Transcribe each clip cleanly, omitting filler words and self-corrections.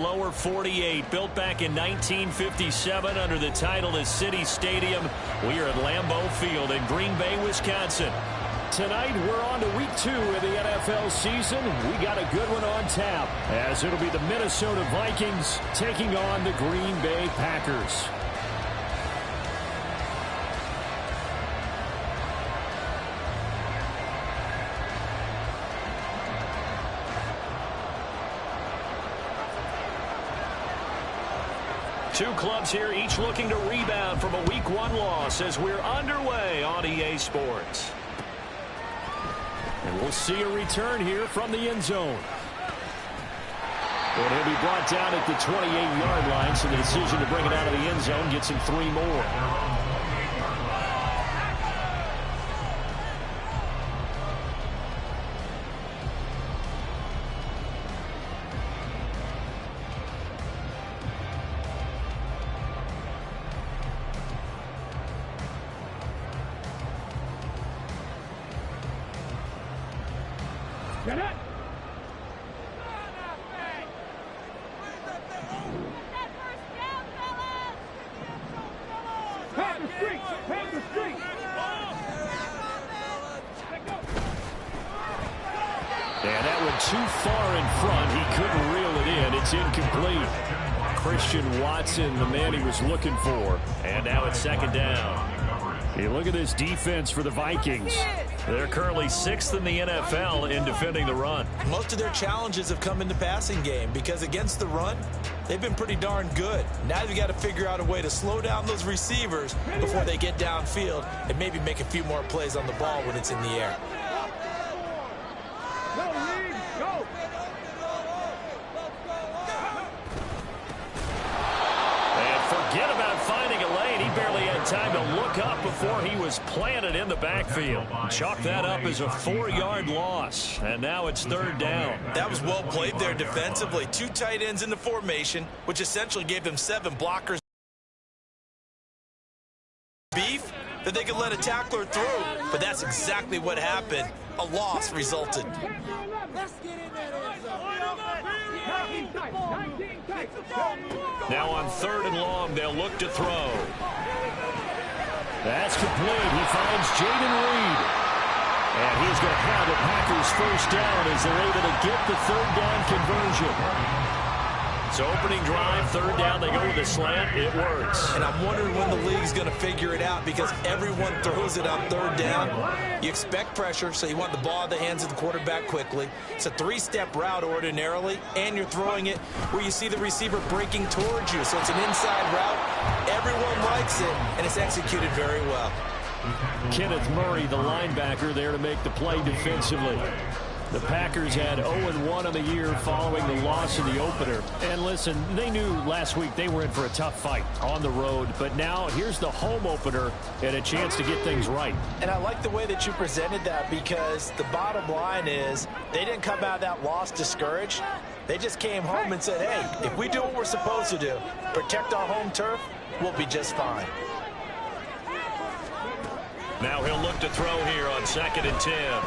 Lower 48, built back in 1957 under the title of City Stadium. We are at Lambeau Field in Green Bay, Wisconsin. Tonight, we're on to week 2 of the NFL season. We got a good one on tap, as it'll be the Minnesota Vikings taking on the Green Bay Packers. Two clubs here, each looking to rebound from a Week 1 loss as we're underway on EA Sports. And we'll see a return here from the end zone. And he'll be brought down at the 28-yard line, so the decision to bring it out of the end zone gets him 3 more. Get it! Pack the street! Pack the street! And that went too far in front. He couldn't reel it in. It's incomplete. Christian Watson, the man he was looking for. And now it's second down. Hey, look at this defense for the Vikings. They're currently 6th in the NFL in defending the run. Most of their challenges have come in the passing game because against the run, they've been pretty darn good. Now they've got to figure out a way to slow down those receivers before they get downfield and maybe make a few more plays on the ball when it's in the air. Go, Reed! Go! And forget about finding a lane. He barely had time to look up before he was planted in the backfield. Chalk that up as a 4-yard loss. And now it's third down. That was well played there defensively. 2 tight ends in the formation, which essentially gave them 7 blockers. Beef that they could let a tackler through, but that's exactly what happened. A loss resulted. Let's get in that end zone. Now on 3rd and long, they'll look to throw. That's complete. He finds Jaden Reed. And he's going to have the Packers first down as they're able to get the 3rd down conversion. So opening drive, 3rd down, they go with a slant. It works. And I'm wondering when the league's going to figure it out because everyone throws it on 3rd down. You expect pressure, so you want the ball in the hands of the quarterback quickly. It's a 3-step route ordinarily, and you're throwing it where you see the receiver breaking towards you. So it's an inside route. Everyone likes it, and it's executed very well. Kenneth Murray, the linebacker, there to make the play defensively. The Packers had 0-1 on the year following the loss in the opener. And listen, they knew last week they were in for a tough fight on the road. But now here's the home opener and a chance to get things right. And I like the way that you presented that because the bottom line is they didn't come out of that loss discouraged. They just came home and said, hey, if we do what we're supposed to do, protect our home turf, we'll be just fine. Now he'll look to throw here on 2nd and 10.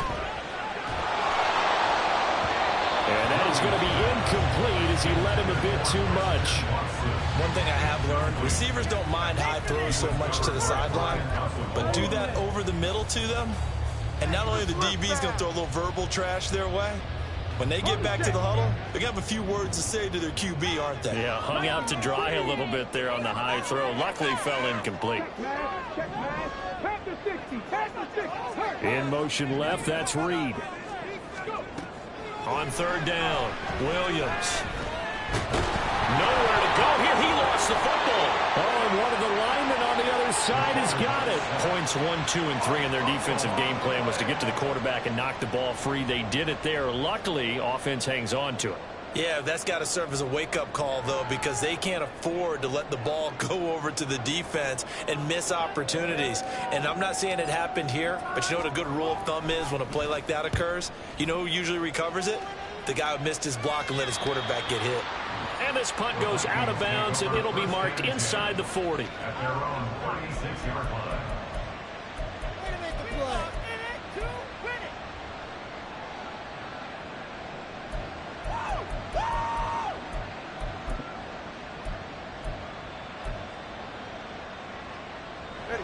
And that is going to be incomplete as he led him a bit too much. One thing I have learned, receivers don't mind high throws so much to the sideline, but do that over the middle to them, and not only the DB is going to throw a little verbal trash their way, when they get back to the huddle, they're going to have a few words to say to their QB, aren't they? Yeah, hung out to dry a little bit there on the high throw. Luckily fell incomplete. In motion left, that's Reed. On 3rd down, Williams. Nowhere to go here. He lost the football. Oh, and one of the linemen on the other side has got it. Points 1, 2, and 3 in their defensive game plan was to get to the quarterback and knock the ball free. They did it there. Luckily, offense hangs on to it. Yeah, that's got to serve as a wake-up call, though, because they can't afford to let the ball go over to the defense and miss opportunities. And I'm not saying it happened here, but you know what a good rule of thumb is when a play like that occurs? You know who usually recovers it? The guy who missed his block and let his quarterback get hit. And this punt goes out of bounds, and it'll be marked inside the 40.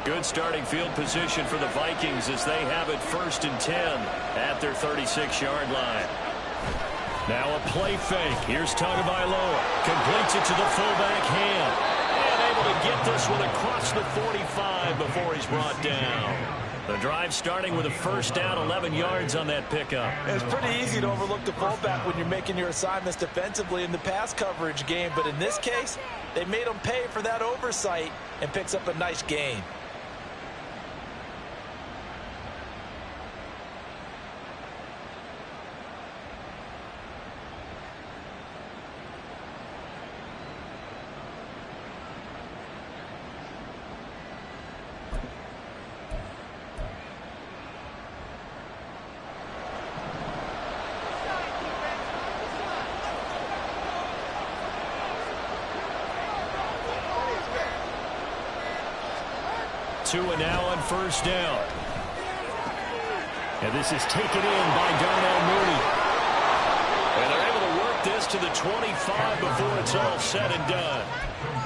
Good starting field position for the Vikings as they have it 1st and 10 at their 36-yard line. Now a play fake. Here's Tagovailoa. Completes it to the fullback Ham. And able to get this one across the 45 before he's brought down. The drive starting with a 1st down, 11 yards on that pickup. It's pretty easy to overlook the fullback when you're making your assignments defensively in the pass coverage game. But in this case, they made him pay for that oversight and picks up a nice gain. Tua now on 1st down. And this is taken in by Darnell Mooney. And they're able to work this to the 25 before it's all said and done.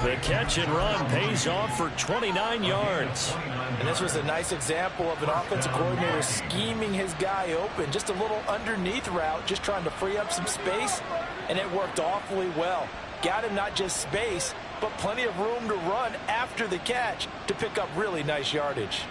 The catch and run pays off for 29 yards. And this was a nice example of an offensive coordinator scheming his guy open. Just a little underneath route, just trying to free up some space. And it worked awfully well. Got him not just space, but plenty of room to run after the catch to pick up really nice yardage.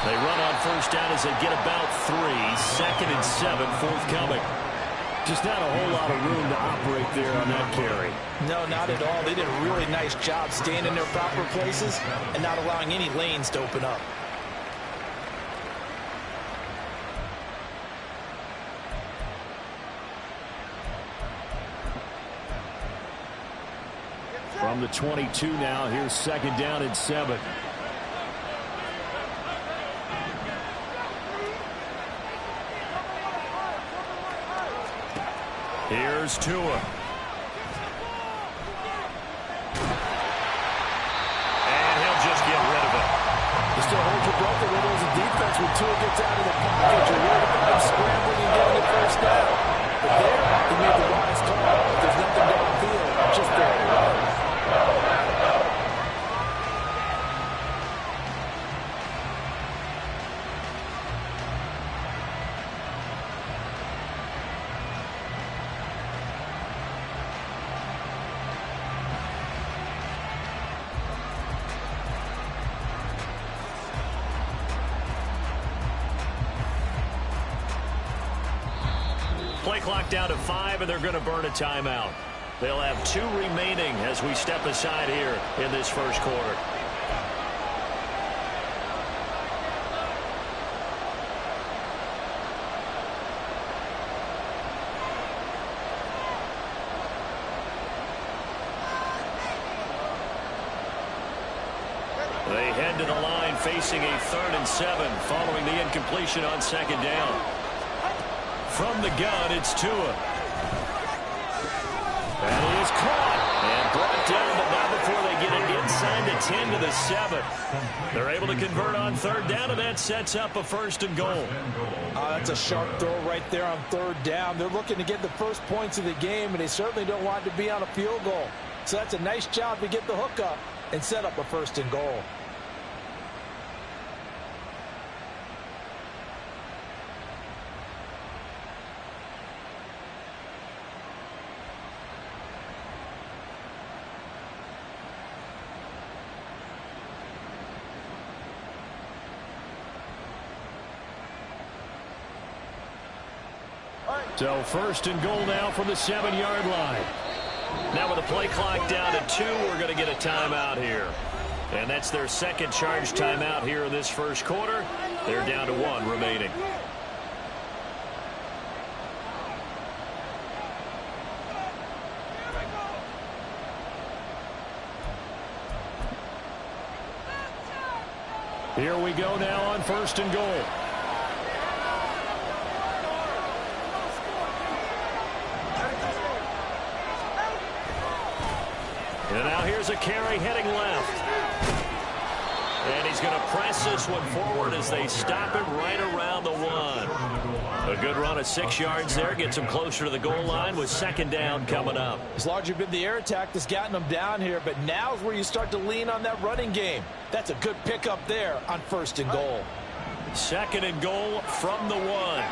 They run on 1st down as they get about 3. 2nd and 7 forthcoming. Just not a whole lot of room to operate there on that carry. No, not at all. They did a really nice job staying in their proper places and not allowing any lanes to open up. From the 22 now, here's 2nd down and 7. Here's Tua. And he'll just get rid of it. You still hold your breath a little as a defense when Tua gets out of the pocket. You're worried about him scrambling and getting the 1st down. But there, he made the wise call. There's nothing downfield, just there to run. Play clock down to 5, and they're going to burn a timeout. They'll have 2 remaining as we step aside here in this 1st quarter. They head to the line facing a 3rd and 7 following the incompletion on 2nd down. From the gun, it's Tua. And he is caught and brought down, but not before they get it inside the 10 to the 7. They're able to convert on 3rd down, and that sets up a 1st and goal. That's a sharp throw right there on 3rd down. They're looking to get the first points of the game, and they certainly don't want it to be on a field goal. So that's a nice job to get the hook up and set up a 1st and goal. So first and goal now from the 7-yard line. Now with the play clock down to 2, we're going to get a timeout here. And that's their second charge timeout here in this first quarter. They're down to 1 remaining. Here we go now on first and goal. And now here's a carry heading left. And he's going to press this one forward as they stop it right around the 1. A good run of 6 yards there. Gets him closer to the goal line with second down coming up. It's largely been the air attack that's gotten them down here, but now's where you start to lean on that running game. That's a good pickup there on first and goal. Second and goal from the 1.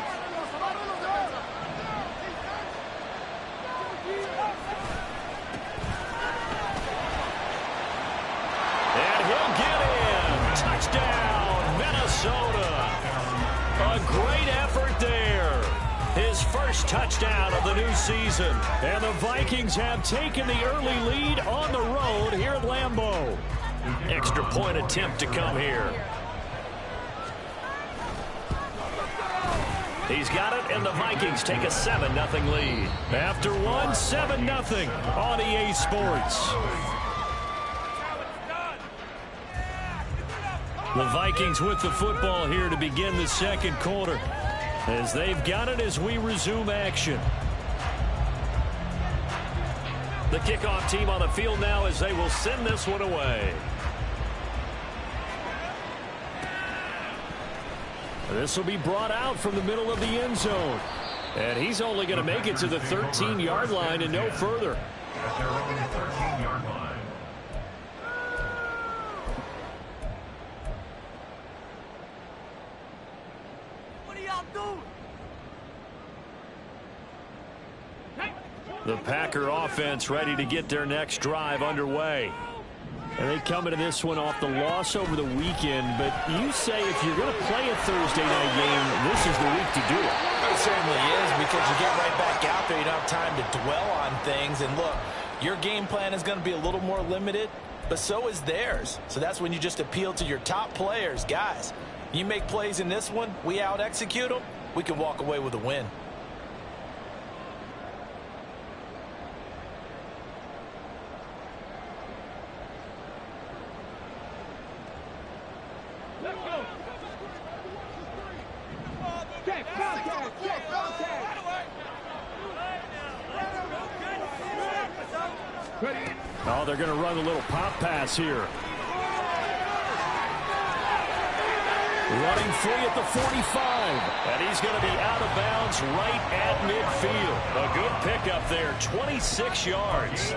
And he'll get in. Touchdown, Minnesota. A great effort there. His first touchdown of the new season. And the Vikings have taken the early lead on the road here at Lambeau. Extra point attempt to come here. He's got it, and the Vikings take a 7-0 lead. After 1, 7-0 on EA Sports. The Vikings with the football here to begin the second quarter, as they've got it as we resume action. The kickoff team on the field now as they will send this one away. This will be brought out from the middle of the end zone. And he's only going to make it to the 13-yard line and no further. At their own 13-yard line. What are y'all doing? The Packer offense ready to get their next drive underway. And they come into this one off the loss over the weekend. But you say if you're going to play a Thursday night game, this is the week to do it. It certainly is, because you get right back out there. You don't have time to dwell on things. And look, your game plan is going to be a little more limited, but so is theirs. So that's when you just appeal to your top players. Guys, you make plays in this one, we out-execute them, we can walk away with a win. Oh, they're going to run a little pop pass here. Running free at the 45. And he's going to be out of bounds right at midfield. A good pickup there, 26 yards.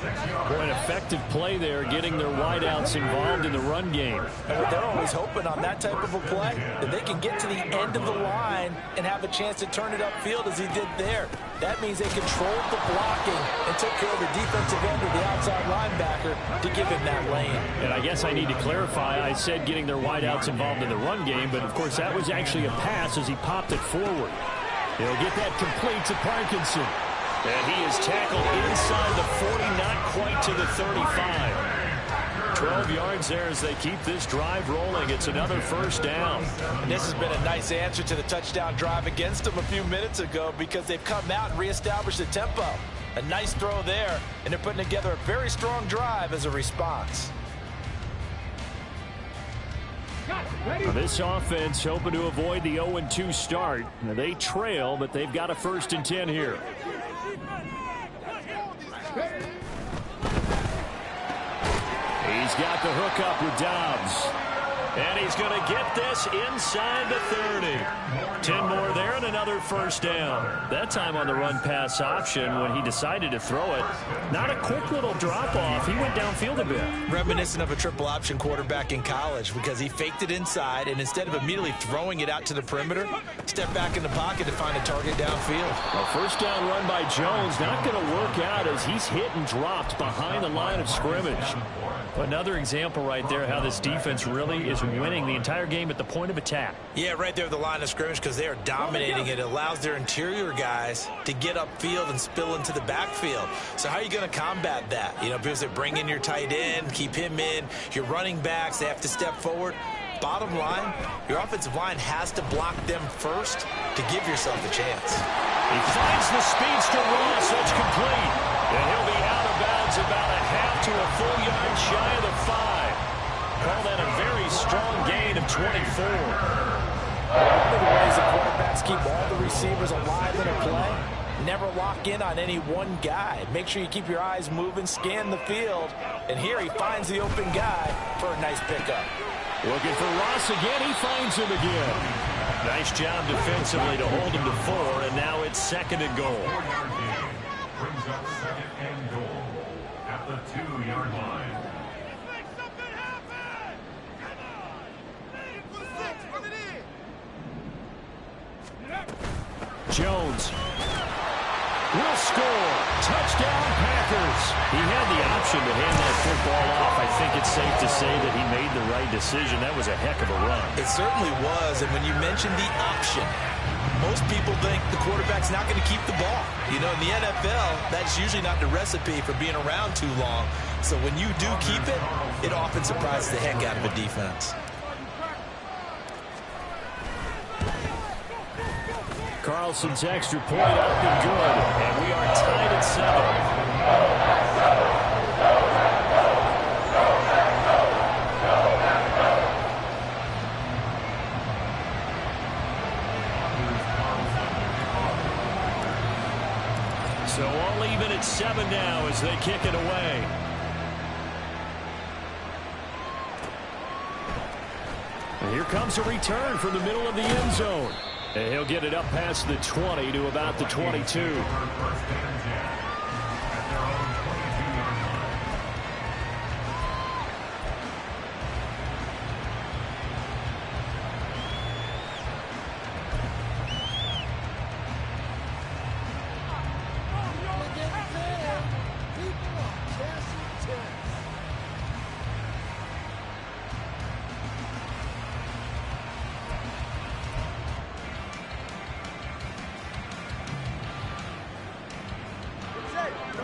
An effective play there, getting their wideouts involved in the run game. They're always hoping on that type of a play that they can get to the end of the line and have a chance to turn it upfield as he did there. That means they controlled the blocking and took care of the defensive end of the outside linebacker to give him that lane. And I guess I need to clarify, I said getting their wideouts involved in the run game, but of course that was actually a pass as he popped it forward. He'll get that complete to Parkinson. And he is tackled inside the 40, not quite to the 35. 12 yards there as they keep this drive rolling. It's another first down. And this has been a nice answer to the touchdown drive against them a few minutes ago, because they've come out and reestablished the tempo. A nice throw there, and they're putting together a very strong drive as a response. Now this offense hoping to avoid the 0-2 start. Now they trail, but they've got a 1st and 10 here. He's got the hook up with Dobbs. And he's going to get this inside the 30. 10 more there and another first down. That time on the run-pass option when he decided to throw it. Not a quick little drop-off. He went downfield a bit. Reminiscent of a triple-option quarterback in college, because he faked it inside, and instead of immediately throwing it out to the perimeter, stepped back in the pocket to find a target downfield. A first down run by Jones, not going to work out as he's hit and dropped behind the line of scrimmage. Another example right there how this defense really is winning the entire game at the point of attack. Yeah, right there at the line of scrimmage because they are dominating it. It allows their interior guys to get upfield and spill into the backfield. So how are you going to combat that? You know, because they bring in your tight end, keep him in. Your running backs, they have to step forward. Bottom line, your offensive line has to block them first to give yourself a chance. He finds the speedster Ross. That's complete. And he'll be out of bounds about a half to a full yard shy of the 5. Call that a very strong gain of 24. One of the ways the quarterbacks keep all the receivers alive in a play, never lock in on any one guy. Make sure you keep your eyes moving, scan the field. And here he finds the open guy for a nice pickup. Looking for Ross again. He finds him again. Nice job defensively to hold him to 4, and now it's 2nd and goal. 4-yard gain brings up 2nd and goal at the 2-yard line. Jones will score. Touchdown, Packers. He had the option to hand that football off. I think it's safe to say that he made the right decision. That was a heck of a run. It certainly was, and when you mention the option, most people think the quarterback's not going to keep the ball. You know, in the NFL, that's usually not the recipe for being around too long. So when you do keep it, it often surprises the heck out of a defense. Carlson's extra point up and good, and we are tied at 7. So all even at 7 now as they kick it away. And here comes a return from the middle of the end zone. And he'll get it up past the 20 to about the 22.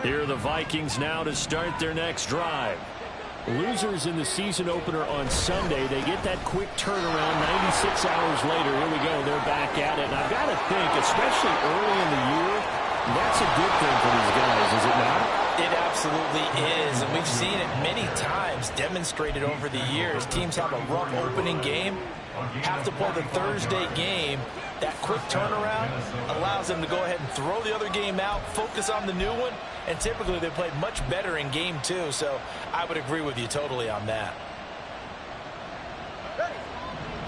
Here are the Vikings now to start their next drive. Losers in the season opener on Sunday. They get that quick turnaround 96 hours later. Here we go. They're back at it. And I've got to think, especially early in the year, that's a good thing for these guys, is it not? It absolutely is, and we've seen it many times demonstrated over the years. Teams have a rough opening game, have to play the Thursday game. That quick turnaround allows them to go ahead and throw the other game out, focus on the new one, and typically they play much better in game 2, so I would agree with you totally on that.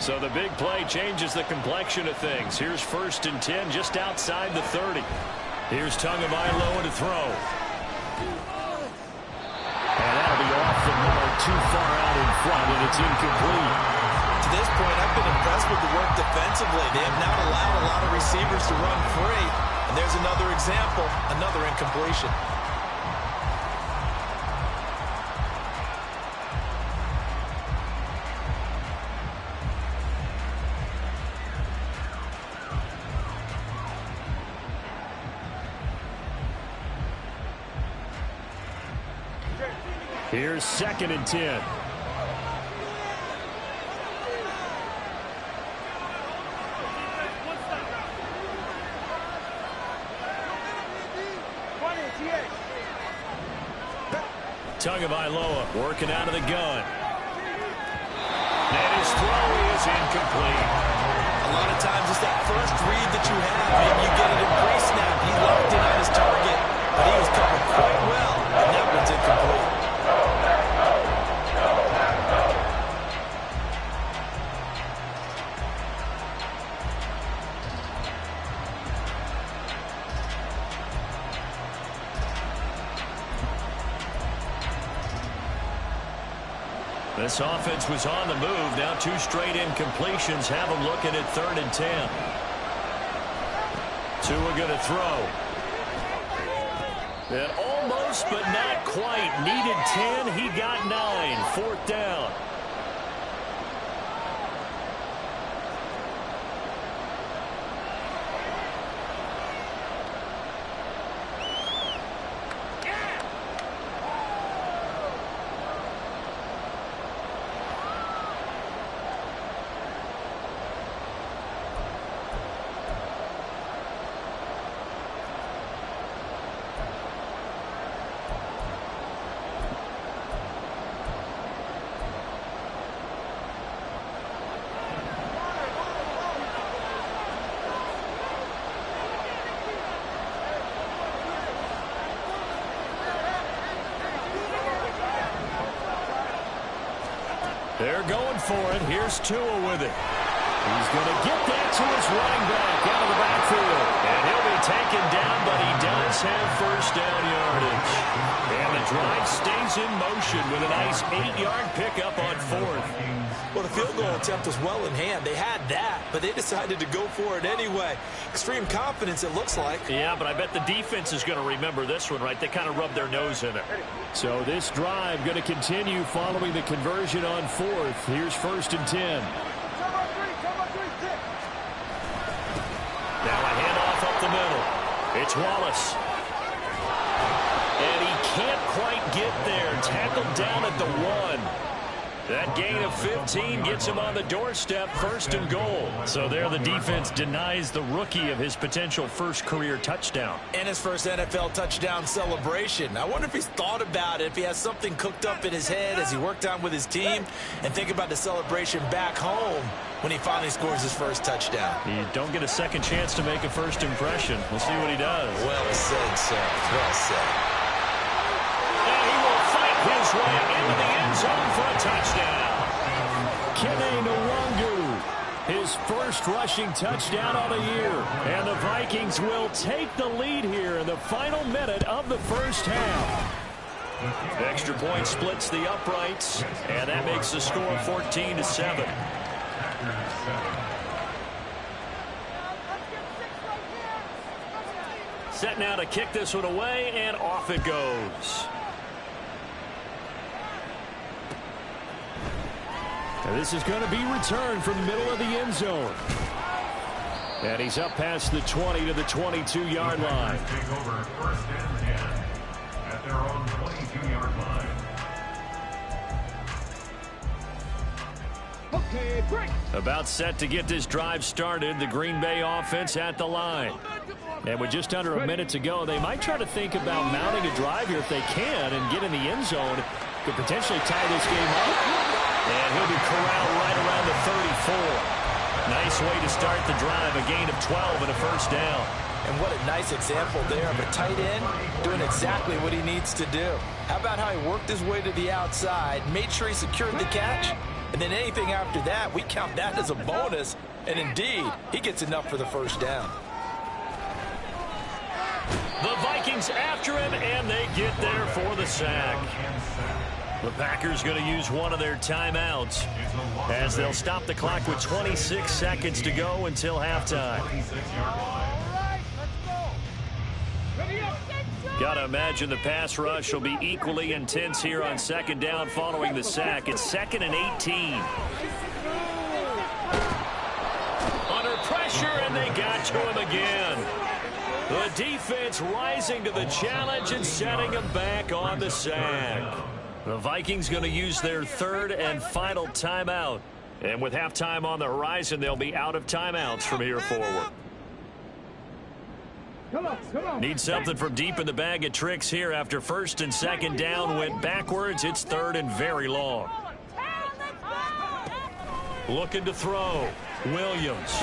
So the big play changes the complexion of things. Here's 1st and 10 just outside the 30. Here's Tagovailoa to throw. And that'll be off the mark, too far out in front, and it's incomplete. To this point, I've been impressed with the work defensively. They have not allowed a lot of receivers to run free. And there's another example, another incompletion. Here's 2nd and 10. Tagovailoa working out of the gun. And his throw is incomplete. A lot of times it's that first read that you have. Maybe you get it in pre-snap. He locked in on his target, but he was covered quite well, and that one's incomplete. This offense was on the move. Now 2 straight incompletions have them looking at 3rd and 10. Tua going to throw. And almost Close, but not quite. Needed 10. He got 9. 4th down. They're going for it. Here's Tua with it. He's going to get that to his running back out of the backfield. And he'll be taken down, but he does have first down yardage. And the drive stays in motion with a nice 8-yard pickup on 4th. Well, the field goal attempt was well in hand. They had that, but they decided to go for it anyway. Extreme confidence, it looks like. Yeah, but I bet the defense is going to remember this one, right? They kind of rubbed their nose in it. So this drive going to continue following the conversion on 4th. Here's 1st and 10. Now a handoff up the middle. It's Wallace. And he can't quite get there. Tackled down at the 1. That gain of 15 gets him on the doorstep, 1st and goal. So there the defense denies the rookie of his potential first career touchdown. And his first NFL touchdown celebration. I wonder if he's thought about it, if he has something cooked up in his head as he worked on with his team, and think about the celebration back home when he finally scores his first touchdown. You don't get a second chance to make a first impression. We'll see what he does. Well said, sir. Well said. And he will fight his way into the end zone for a touchdown. Kene Nwangu, his first rushing touchdown of the year. And the Vikings will take the lead here in the final minute of the first half. Extra point splits the uprights, and that makes the score 14-7. Set now to kick this one away, and off it goes. And this is going to be returned from the middle of the end zone. And he's up past the 20 to the 22-yard line. Take over 1st and 10 at their own 22-yard line. Okay, break. About set to get this drive started, the Green Bay offense at the line. And with just under a minute to go, they might try to think about mounting a drive here if they can and get in the end zone. Could potentially tie this game up. And he'll be corralled right around the 34. Nice way to start the drive, a gain of 12 and a first down. And what a nice example there of a tight end doing exactly what he needs to do. How about how he worked his way to the outside, made sure he secured the catch, and then anything after that, we count that as a bonus. And indeed, he gets enough for the first down. The Vikings after him, and they get there for the sack. The Packers going to use one of their timeouts as they'll stop the clock with 26 seconds to go until halftime. Got to imagine the pass rush will be equally intense here on 2nd down following the sack. It's 2nd and 18. Under pressure, and they got to him again. The defense rising to the challenge and setting him back on the sack. The Vikings going to use their 3rd and final timeout. And with halftime on the horizon, they'll be out of timeouts from here forward. Need something from deep in the bag of tricks here after 1st and 2nd down went backwards. It's 3rd and very long. Looking to throw. Williams.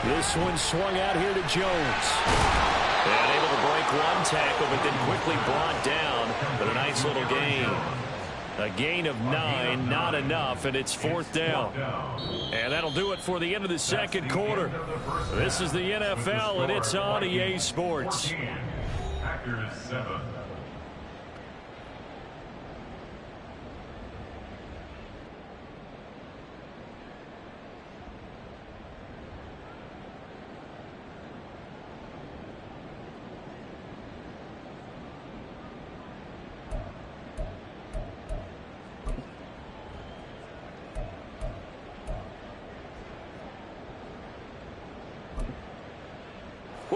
This one swung out here to Jones. And able to break one tackle, but then quickly brought down with a nice little gain. A gain of 9, not enough, and it's 4th down. And that'll do it for the end of the second quarter. This is the NFL, and it's on EA Sports. Packers 7.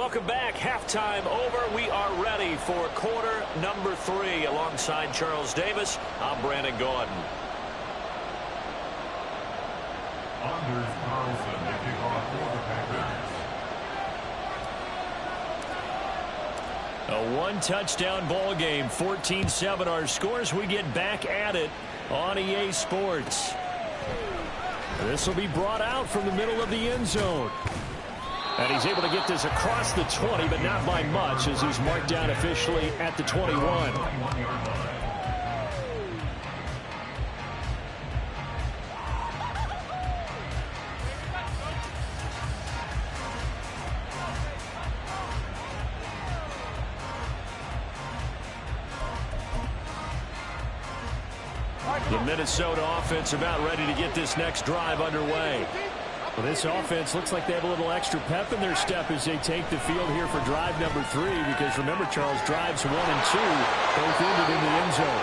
Welcome back. Halftime over. We are ready for quarter number 3. Alongside Charles Davis, I'm Brandon Gaudin. Anders Carlson to kick off for the Packers. A one-touchdown ball game, 14-7 our scores. We get back at it on EA Sports. This will be brought out from the middle of the end zone. And he's able to get this across the 20, but not by much, as he's marked down officially at the 21. The Minnesota offense about ready to get this next drive underway. Well, this offense looks like they have a little extra pep in their step as they take the field here for drive number 3, because remember, Charles, drives 1 and 2 both ended in the end zone.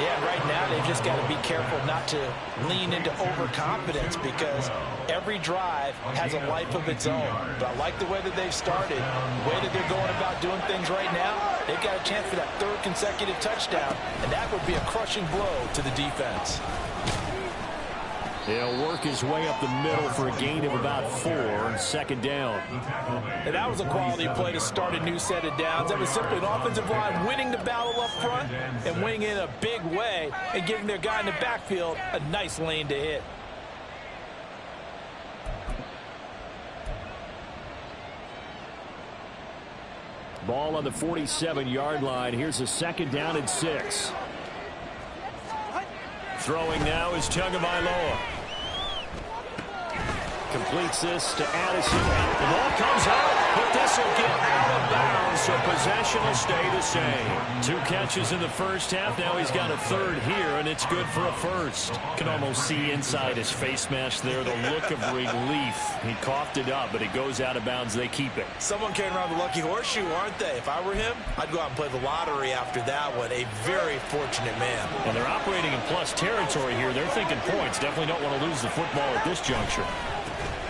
Yeah, right now they've just got to be careful not to lean into overconfidence, because every drive has a life of its own. But I like the way that they've started, the way that they're going about doing things right now. They've got a chance for that 3rd consecutive touchdown, and that would be a crushing blow to the defense. He'll work his way up the middle for a gain of about 4 on 2nd down. And that was a quality play to start a new set of downs. That was simply an offensive line winning the battle up front and winning in a big way and giving their guy in the backfield a nice lane to hit. Ball on the 47-yard line. Here's a 2nd down and 6. Throwing now is Tagovailoa. Completes this to Addison. The ball comes out, but this will get out of bounds, so possession will stay the same. 2 catches in the first half. Now he's got a 3rd here, and it's good for a 1st. Can almost see inside his face mask there the look of relief. He coughed it up, but it goes out of bounds. They keep it. Someone came around the lucky horseshoe, aren't they? If I were him, I'd go out and play the lottery after that one. A very fortunate man. And they're operating in plus territory here. They're thinking points. Definitely don't want to lose the football at this juncture.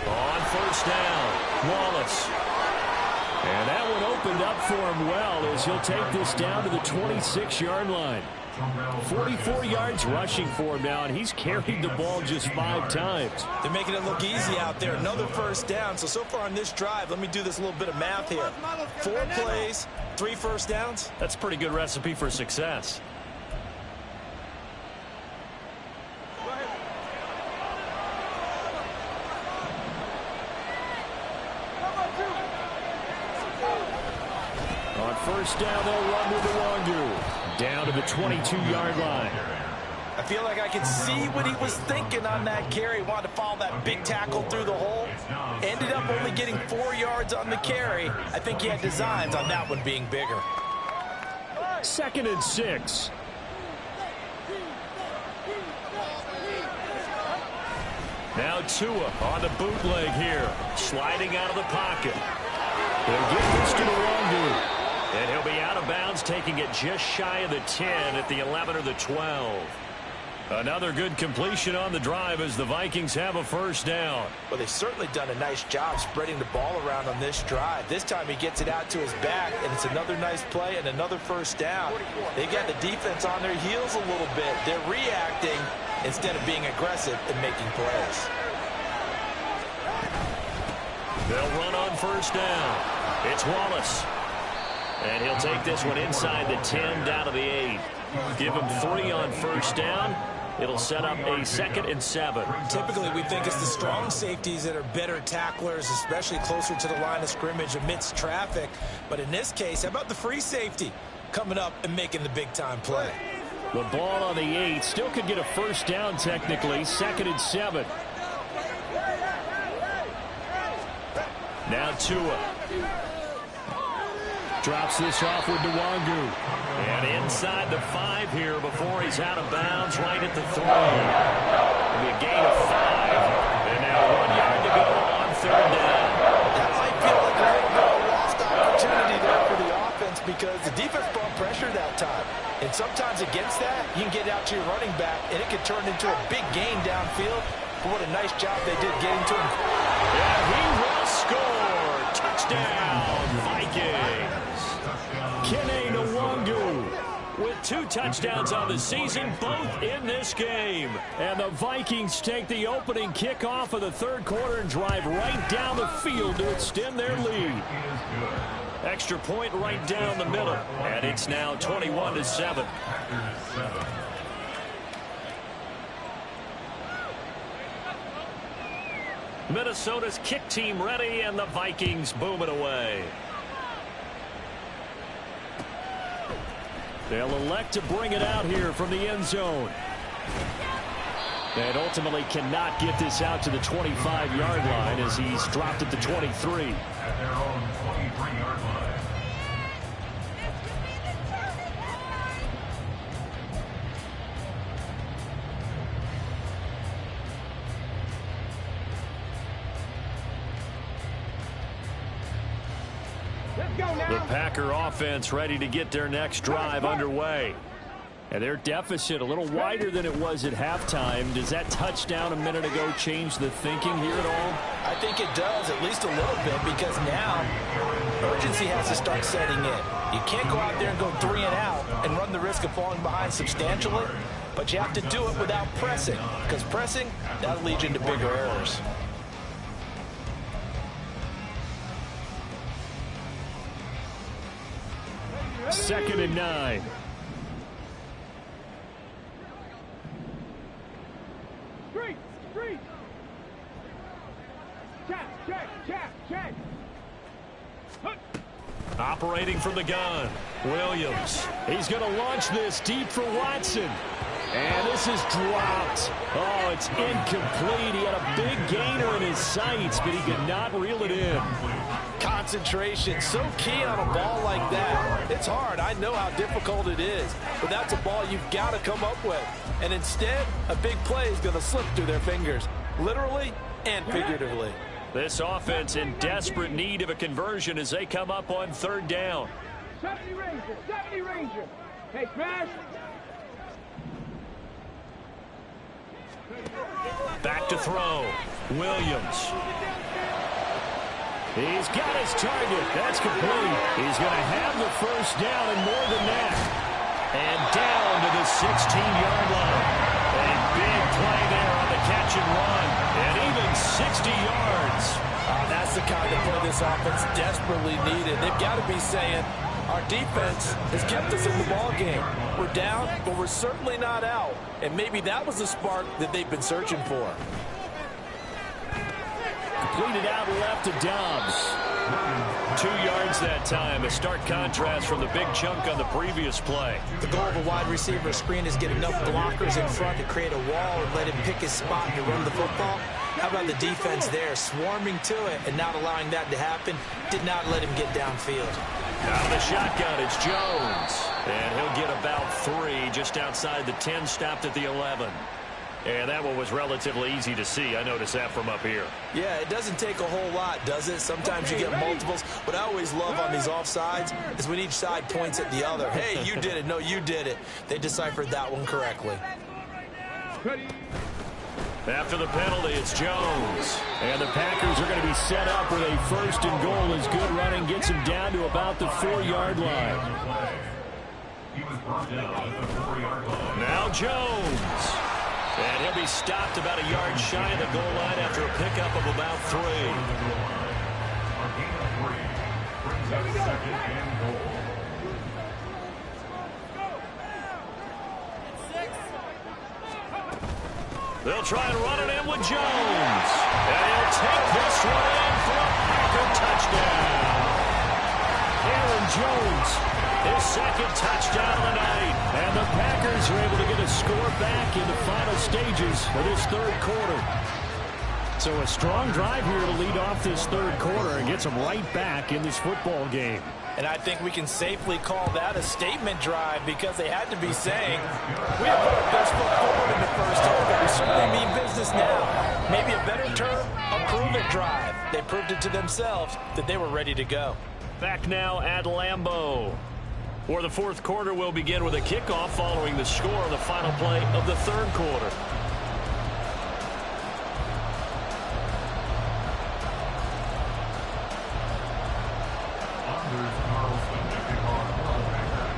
On 1st down, Wallace. And that one opened up for him well, as he'll take this down to the 26-yard line. 44 yards rushing for him now, and he's carried the ball just 5 times. They're making it look easy out there. Another 1st down. So far on this drive, let me do this little bit of math here. 4 plays, 3 1st downs. That's a pretty good recipe for success. On 1st down, they'll run with Iwundu. Down to the 22-yard line. I feel like I can see what he was thinking on that carry. Wanted to follow that big tackle through the hole. Ended up only getting 4 yards on the carry. I think he had designs on that one being bigger. 2nd and 6. Now Tua on the bootleg here. Sliding out of the pocket. They'll get this to Iwundu. And he'll be out of bounds, taking it just shy of the 10 at the 11 or the 12. Another good completion on the drive as the Vikings have a 1st down. Well, they've certainly done a nice job spreading the ball around on this drive. This time he gets it out to his back, and it's another nice play and another 1st down. They've got the defense on their heels a little bit. They're reacting instead of being aggressive and making plays. They'll run on 1st down. It's Wallace. And he'll take this one inside the 10 down to the 8. Give him 3 on 1st down. It'll set up a 2nd and 7. Typically, we think it's the strong safeties that are better tacklers, especially closer to the line of scrimmage amidst traffic. But in this case, how about the free safety coming up and making the big-time play? The ball on the 8 still could get a 1st down technically. 2nd and 7. Now Tua. Drops this off with Iwundu. And inside the 5 here before he's out of bounds right at the 3. It'll be a gain of 5. And now 1 yard to go on 3rd down. That might feel like a little bit of a lost opportunity there for the offense, because the defense brought pressure that time. And sometimes against that, you can get out to your running back, and it can turn into a big gain downfield. But what a nice job they did getting to him. Yeah, he will score. Touchdown, Vikings. Kene Nwangu with 2 touchdowns on the season, both in this game. And the Vikings take the opening kickoff of the third quarter and drive right down the field to extend their lead. Extra point right down the middle, and it's now 21-7. Minnesota's kick team ready, and the Vikings boom it away. They'll elect to bring it out here from the end zone. And ultimately cannot get this out to the 25-yard line as he's dropped at the 23. At their own 23-yard line. The Packer offense ready to get their next drive underway. And their deficit a little wider than it was at halftime. Does that touchdown a minute ago change the thinking here at all? I think it does, at least a little bit, because now urgency has to start setting in. You can't go out there and go 3 and out and run the risk of falling behind substantially, but you have to do it without pressing, because pressing, that'll lead you into bigger errors. Second and 9. Operating from the gun, Williams. He's going to launch this deep for Watson. And this is dropped. Oh, it's incomplete. He had a big gainer in his sights, but he could not reel it in. Concentration, so key on a ball like that. It's hard. I know how difficult it is, but that's a ball you've got to come up with. And instead, a big play is going to slip through their fingers, literally and figuratively. This offense in desperate need of a conversion as they come up on third down. 70 Ranger. Hey, Crash. Back to throw. Williams. He's got his target. That's complete. He's going to have the first down and more than that. And down to the 16-yard line. A big play there on the catch and run. And even 60 yards. That's the kind of play this offense desperately needed. They've got to be saying, our defense has kept us in the ball game. We're down, but we're certainly not out. And maybe that was the spark that they've been searching for. Completed out left to Dobbs. 2 yards that time. A stark contrast from the big chunk on the previous play. The goal of a wide receiver screen is get enough blockers in front to create a wall and let him pick his spot and run the football. How about the defense there, swarming to it and not allowing that to happen? Did not let him get downfield. Out of the shotgun, it's Jones. And he'll get about 3 just outside the 10, stopped at the 11. And that one was relatively easy to see. I noticed that from up here. Yeah, it doesn't take a whole lot, does it? Sometimes you get multiples. What I always love on these offsides is when each side points at the other. Hey, you did it. No, you did it. They deciphered that one correctly. After the penalty, it's Jones. And the Packers are going to be set up with a first and goal as good running gets him down to about the 4-yard line. He was brought down at the 4-yard line. Now Jones. And he'll be stopped about a yard shy of the goal line after a pickup of about 3. A gain of 3 brings up second and goal. They'll try and run it in with Jones. And he'll take this one in for a Packer touchdown. Aaron Jones, his second touchdown of the night. And the Packers are able to get a score back in the final stages of this third quarter. So a strong drive here to lead off this third quarter and gets them right back in this football game. And I think we can safely call that a statement drive because they had to be saying, we have put our best foot forward in the first half, but we certainly mean business now. Maybe a better term, a prove-it drive. They proved it to themselves that they were ready to go. Back now at Lambeau, where the fourth quarter will begin with a kickoff following the score on the final play of the third quarter. Anders Carlson, Picard linebacker.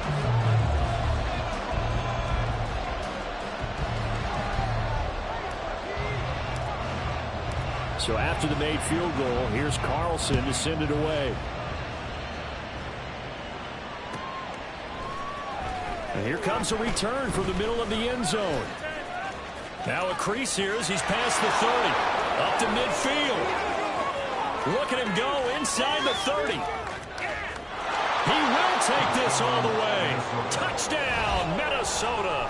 So after the made field goal, here's Carlson to send it away. And here comes a return from the middle of the end zone. Now a crease here as he's past the 30. Up to midfield. Look at him go inside the 30. He will take this all the way. Touchdown, Minnesota.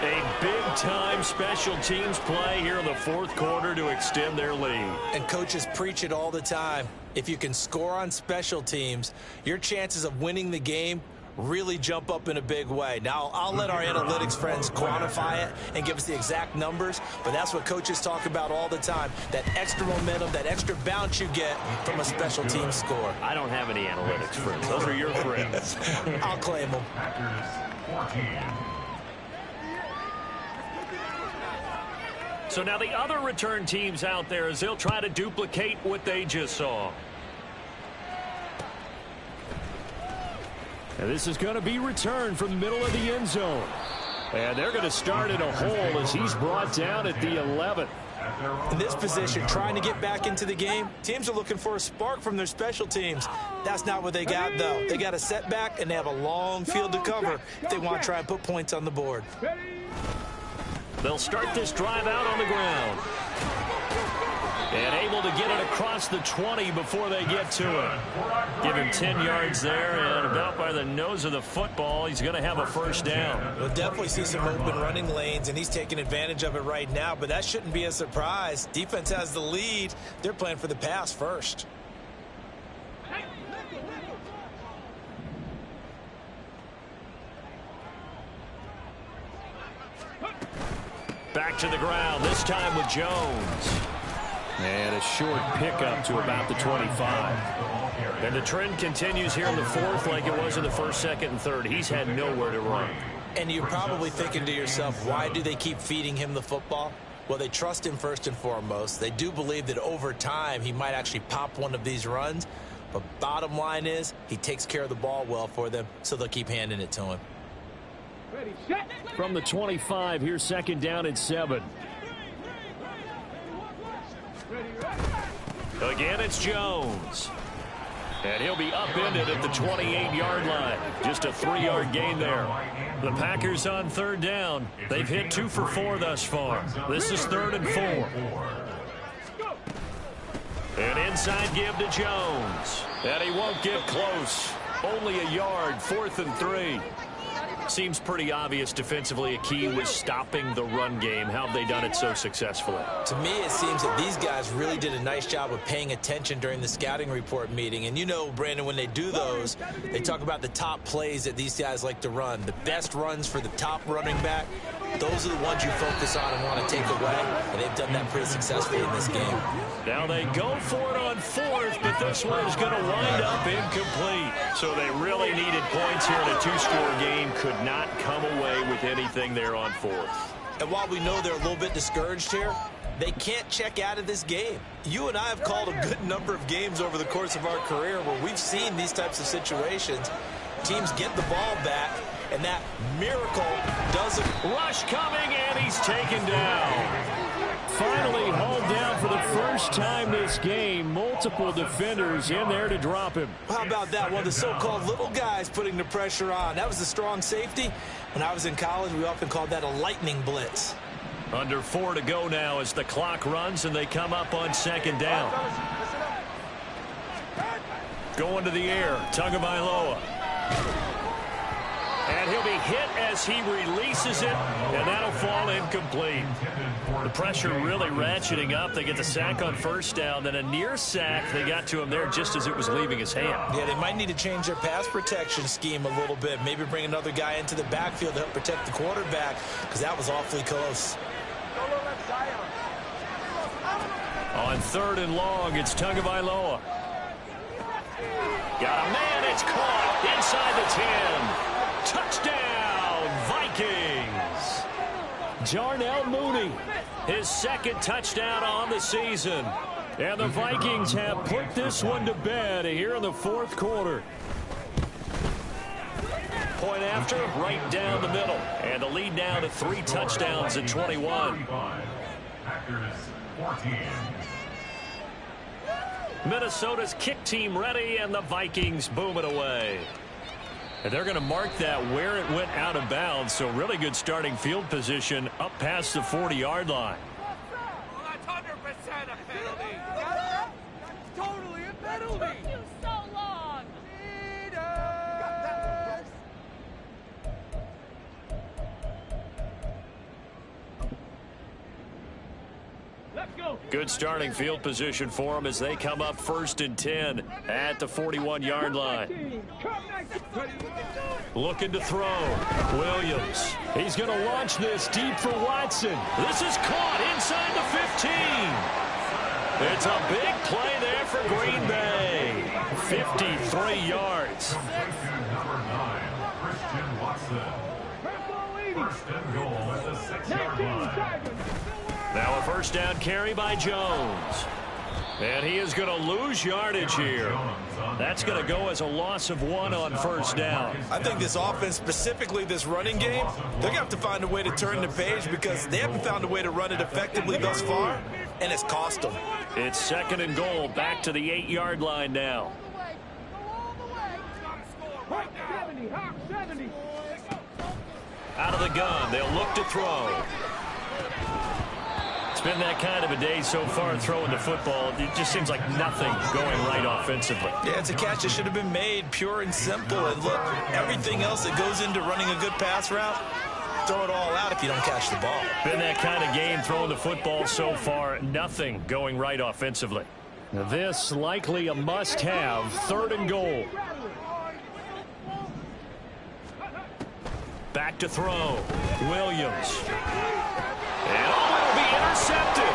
A big-time special teams play here in the fourth quarter to extend their lead. And coaches preach it all the time. If you can score on special teams, your chances of winning the game really jump up in a big way. Now, I'll let our analytics friends quantify it and give us the exact numbers, but that's what coaches talk about all the time, that extra momentum, that extra bounce you get from a special team score. I don't have any analytics friends. Those are your friends. I'll claim them. Packers 14. So now the other return teams out there as they'll try to duplicate what they just saw. And this is going to be returned from the middle of the end zone. And they're going to start in a hole as he's brought down at the 11. In this position, trying to get back into the game, teams are looking for a spark from their special teams. That's not what they got, though. They got a setback, and they have a long field to cover if they want to try and put points on the board. They'll start this drive out on the ground. And able to get it across the 20 before they get to it. Give him 10 yards there, and about by the nose of the football, he's going to have a first down. We'll definitely see some open running lanes, and he's taking advantage of it right now, but that shouldn't be a surprise. Defense has the lead. They're playing for the pass first. Back to the ground, this time with Jones. And a short pickup to about the 25. And the trend continues here in the fourth like it was in the first, second, and third. He's had nowhere to run. And you're probably thinking to yourself, why do they keep feeding him the football? Well, they trust him first and foremost. They do believe that over time he might actually pop one of these runs. But bottom line is he takes care of the ball well for them, so they'll keep handing it to him. Ready, set. From the 25, here's second down and 7. Again, it's Jones. And he'll be upended at the 28-yard line. Just a 3-yard gain there. The Packers on third down. They've hit 2 for 4 thus far. This is 3rd and 4. An inside give to Jones. And he won't get close. Only a yard, 4th and 3. Seems pretty obvious defensively a key was stopping the run game. How have they done it so successfully? To me, it seems that these guys really did a nice job of paying attention during the scouting report meeting. And you know, Brandon, when they do those, they talk about the top plays that these guys like to run. The best runs for the top running back, those are the ones you focus on and want to take away. And they've done that pretty successfully in this game. Now they go for it on 4th, but this one is going to wind up incomplete. So they really needed points here in a 2-score game. Could not come away with anything there on 4th. And while we know they're a little bit discouraged here, they can't check out of this game. You and I have called a good number of games over the course of our career where we've seen these types of situations. Teams get the ball back, and that miracle doesn't. Rush coming, and he's taken down. Finally hauled down for the first time this game. Multiple defenders in there to drop him. How about that? One of the so-called little guys putting the pressure on. That was the strong safety. When I was in college, we often called that a lightning blitz. Under 4 to go now as the clock runs and they come up on second down. Going to the air, Tagovailoa. And he'll be hit as he releases it, and that'll fall incomplete. The pressure really ratcheting up. They get the sack on first down, then a near sack. They got to him there just as it was leaving his hand. Yeah, they might need to change their pass protection scheme a little bit. Maybe bring another guy into the backfield to help protect the quarterback, because that was awfully close. On 3rd and long, it's Tagovailoa. Got a man, it's caught inside the 10. Touchdown, Vikings. Darnell Mooney, his second touchdown on the season. And the Vikings have put this one to bed here in the fourth quarter. Point after, right down the middle. And the lead now to 3 touchdowns at 21. Packers 14. Minnesota's kick team ready, and the Vikings boom it away. And they're going to mark that where it went out of bounds, so really good starting field position up past the 40-yard line. Well, that's 100% a penalty. That's totally a penalty. Took you so long. Leaders. Let's go. Good starting field position for them as they come up 1st and 10 at the 41-yard line. Looking to throw. Williams. He's going to launch this deep for Watson. This is caught inside the 15. It's a big play there for Green Bay. 53 yards. Completion number 9, Christian Watson. First and goal at the 6-yard line. Now a first down carry by Jones. And he is going to lose yardage here. That's going to go as a loss of 1 on first down. I think this offense, specifically this running game, they're going to have to find a way to turn the page because they haven't found a way to run it effectively thus far, and it's cost them. It's 2nd and goal, back to the 8-yard line now. Out of the gun, they'll look to throw. It's been that kind of a day so far throwing the football. It just seems like nothing going right offensively. Yeah, it's a catch that should have been made, pure and simple. And look, everything else that goes into running a good pass route, throw it all out if you don't catch the ball. Been that kind of game throwing the football so far. Nothing going right offensively. Now this likely a must-have. 3rd and goal. Back to throw. Williams. And it'll be intercepted.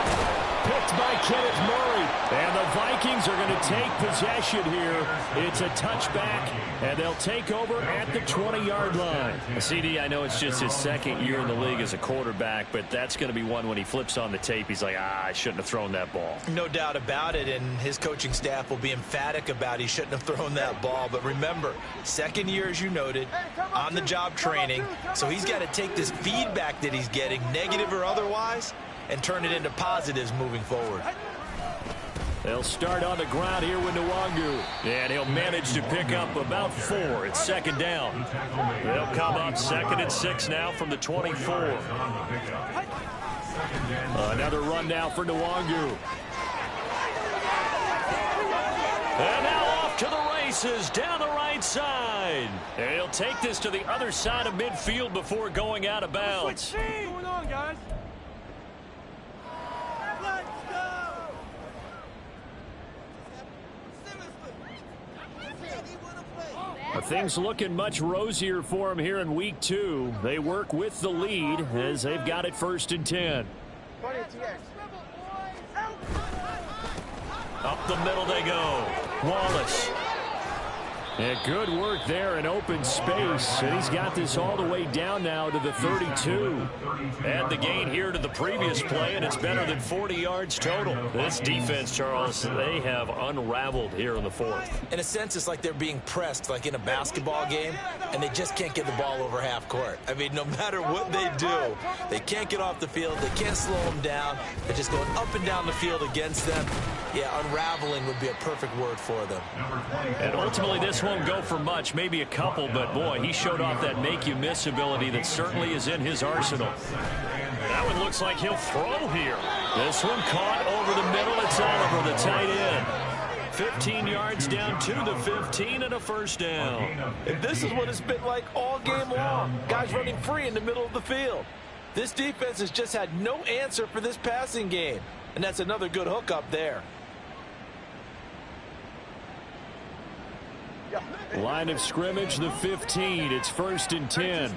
Picked by Kenneth Murray. And the Vikings are going to take possession here. It's a touchback, and they'll take over at the 20-yard line. CD, I know it's just his 2nd year in the league as a quarterback, but that's going to be one when he flips on the tape. He's like, I shouldn't have thrown that ball. No doubt about it, and his coaching staff will be emphatic about he shouldn't have thrown that ball. But remember, 2nd year, as you noted, on-the-job training, so he's got to take this feedback that he's getting, negative or otherwise, and turn it into positives moving forward. They'll start on the ground here with Nwangu, and he'll manage to pick up about 4. It's 2nd down. They'll come up 2nd and 6 now from the 24. Another run now for Nwangu. And now off to the races down the right side. And he'll take this to the other side of midfield before going out of bounds. What's going on, guys? Things looking much rosier for them here in week 2. They work with the lead as they've got it 1st and 10. Up the middle they go. Wallace. And good work there in open space. And he's got this all the way down now to the 32. Add the gain here to the previous play, and it's better than 40 yards total. This defense, Charles, they have unraveled here in the 4th. In a sense, it's like they're being pressed like in a basketball game, and they just can't get the ball over half court. I mean, no matter what they do, they can't get off the field. They can't slow them down. They're just going up and down the field against them. Yeah, unraveling would be a perfect word for them. And ultimately, this won't go for much, maybe a couple, but boy, he showed off that make-you-miss ability that certainly is in his arsenal. That one looks like he'll throw here. This one caught over the middle. It's Oliver, the tight end. 15 yards down to the 15 and a first down. And this is what it's been like all game long. Guys running free in the middle of the field. This defense has just had no answer for this passing game. And that's another good hookup there. Line of scrimmage, the 15. It's 1st and 10.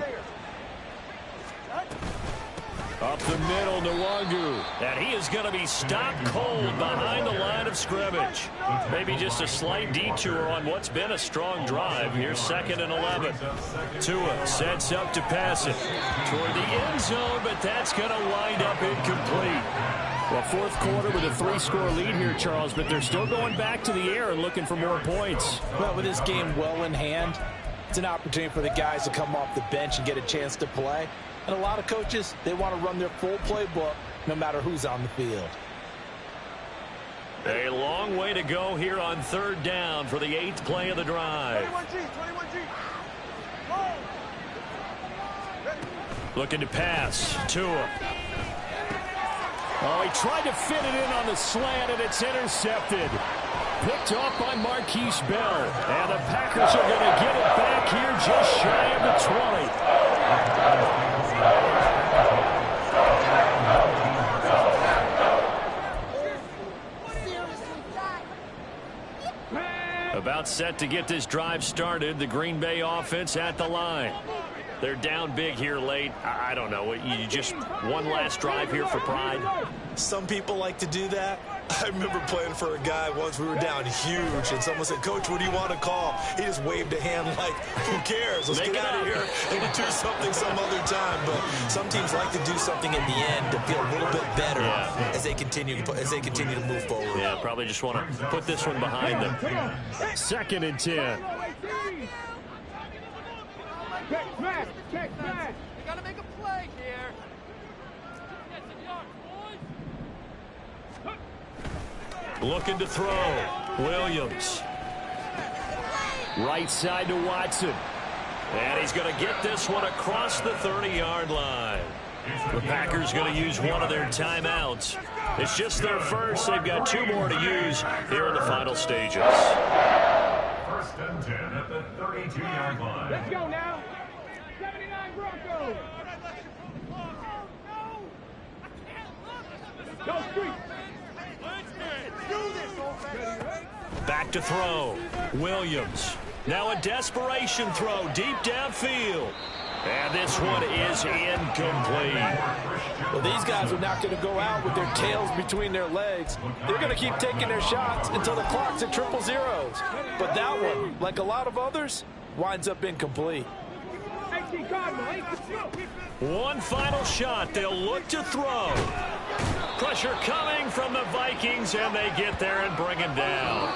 Up the middle, Nwangu. And he is going to be stopped cold behind the line of scrimmage. Maybe just a slight detour on what's been a strong drive. Here's 2nd and 11. Tua sets up to pass it toward the end zone, but that's going to wind up incomplete. Well, fourth quarter with a 3-score lead here, Charles, but they're still going back to the air and looking for more points. Well, with this game well in hand, it's an opportunity for the guys to come off the bench and get a chance to play. And a lot of coaches, they want to run their full playbook no matter who's on the field. A long way to go here on third down for the 8th play of the drive. 21G. Looking to pass. Tua. Oh, he tried to fit it in on the slant, and it's intercepted. Picked off by Marquise Bell. And the Packers are going to get it back here just shy of the 20. About set to get this drive started. The Green Bay offense at the line. They're down big here late. I don't know. You just one last drive here for pride. Some people like to do that. I remember playing for a guy once. We were down huge, and someone said, "Coach, what do you want to call?" He just waved a hand like, "Who cares? Let's get out of here and do something some other time." But some teams like to do something in the end to feel a little bit better as they continue to move forward. Yeah, probably just want to put this one behind them. 2nd and 10. Check. We gotta make a play here. Looking to throw. Williams. Right side to Watson. And he's going to get this one across the 30-yard line. The Packers going to use one of their timeouts. It's just their first. They've got 2 more to use here in the final stages. 1st and 10 at the 32-yard line. Let's go now. 79 Broncos. Go Street. Back to throw. Williams. Now a desperation throw deep downfield. And this one is incomplete. Well, these guys are not going to go out with their tails between their legs. They're going to keep taking their shots until the clock's at 000. But that one, like a lot of others, winds up incomplete. One final shot. They'll look to throw. Pressure coming from the Vikings, and they get there and bring him down.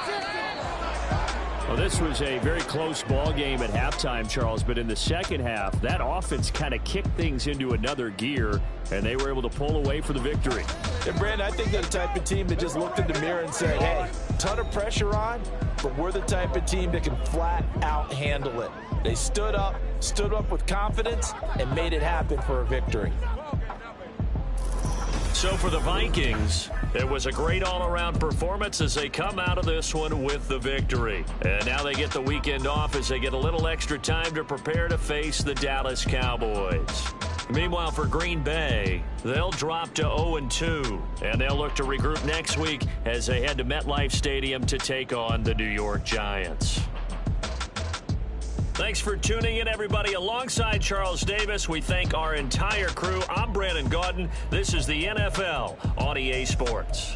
Well, this was a very close ball game at halftime, Charles, but in the second half, that offense kind of kicked things into another gear, and they were able to pull away for the victory. And, Brandon, I think they're the type of team that just looked in the mirror and said, hey, ton of pressure on, but we're the type of team that can flat out handle it. They stood up with confidence, and made it happen for a victory. So for the Vikings, it was a great all-around performance as they come out of this one with the victory. And now they get the weekend off as they get a little extra time to prepare to face the Dallas Cowboys. Meanwhile, for Green Bay, they'll drop to 0-2, and they'll look to regroup next week as they head to MetLife Stadium to take on the New York Giants. Thanks for tuning in, everybody. Alongside Charles Davis, we thank our entire crew. I'm Brandon Gaudin. This is the NFL on EA Sports.